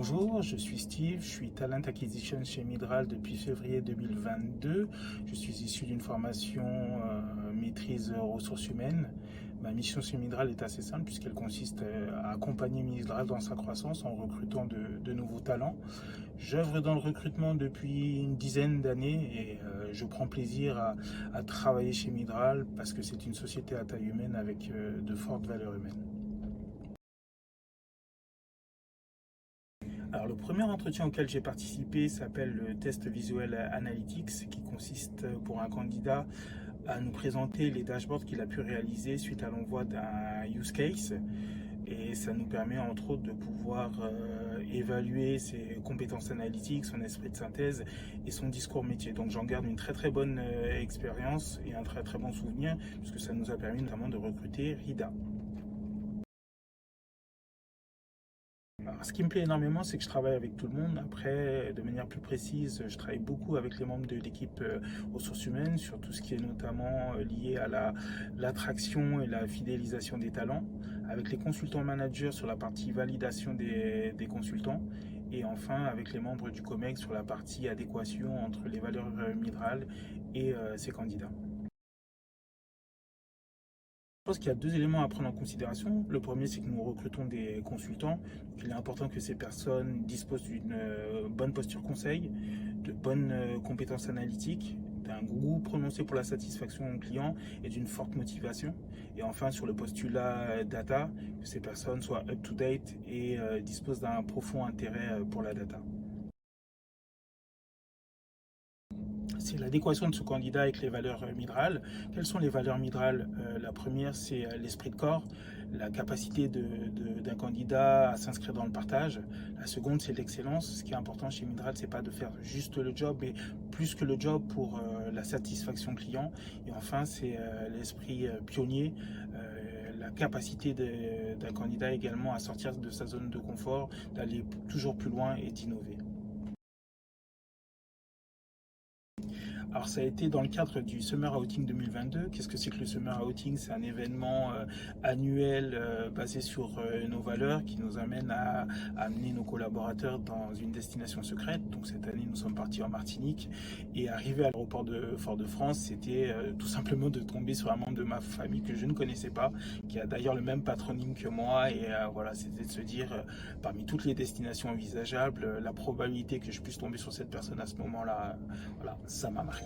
Bonjour, je suis Steve, je suis Talent Acquisition chez Midral depuis février 2022. Je suis issu d'une formation maîtrise ressources humaines. Ma mission chez Midral est assez simple puisqu'elle consiste à accompagner Midral dans sa croissance en recrutant de nouveaux talents. J'œuvre dans le recrutement depuis une dizaine d'années et je prends plaisir à travailler chez Midral parce que c'est une société à taille humaine avec de fortes valeurs humaines. Alors, le premier entretien auquel j'ai participé s'appelle le test visuel analytics, qui consiste pour un candidat à nous présenter les dashboards qu'il a pu réaliser suite à l'envoi d'un use case. Et ça nous permet entre autres de pouvoir évaluer ses compétences analytiques, son esprit de synthèse et son discours métier. Donc j'en garde une très bonne expérience et un très bon souvenir, puisque ça nous a permis notamment de recruter Rida. Alors, ce qui me plaît énormément, c'est que je travaille avec tout le monde. Après, de manière plus précise, je travaille beaucoup avec les membres de l'équipe ressources humaines sur tout ce qui est notamment lié à l'attraction et la fidélisation des talents, avec les consultants managers sur la partie validation des consultants, et enfin avec les membres du COMEX sur la partie adéquation entre les valeurs Midral et ses candidats. Je pense qu'il y a deux éléments à prendre en considération. Le premier, c'est que nous recrutons des consultants. Donc, il est important que ces personnes disposent d'une bonne posture conseil, de bonnes compétences analytiques, d'un goût prononcé pour la satisfaction client et d'une forte motivation. Et enfin, sur le postulat data, que ces personnes soient up-to-date et disposent d'un profond intérêt pour la data. C'est l'adéquation de ce candidat avec les valeurs Midral. Quelles sont les valeurs Midral? La première, c'est l'esprit de corps, la capacité d'un candidat à s'inscrire dans le partage. La seconde, c'est l'excellence. Ce qui est important chez Midral, c'est pas de faire juste le job, mais plus que le job pour la satisfaction client. Et enfin, c'est l'esprit pionnier, la capacité d'un candidat également à sortir de sa zone de confort, d'aller toujours plus loin et d'innover. Alors ça a été dans le cadre du Summer Outing 2022. Qu'est-ce que c'est que le Summer Outing? C'est un événement annuel basé sur nos valeurs qui nous amène à amener nos collaborateurs dans une destination secrète. Donc cette année, nous sommes partis en Martinique et arrivé à l'aéroport de Fort-de-France, c'était tout simplement de tomber sur un membre de ma famille que je ne connaissais pas, qui a d'ailleurs le même patronyme que moi. Et voilà, c'était de se dire, parmi toutes les destinations envisageables, la probabilité que je puisse tomber sur cette personne à ce moment-là, voilà, ça m'a marqué.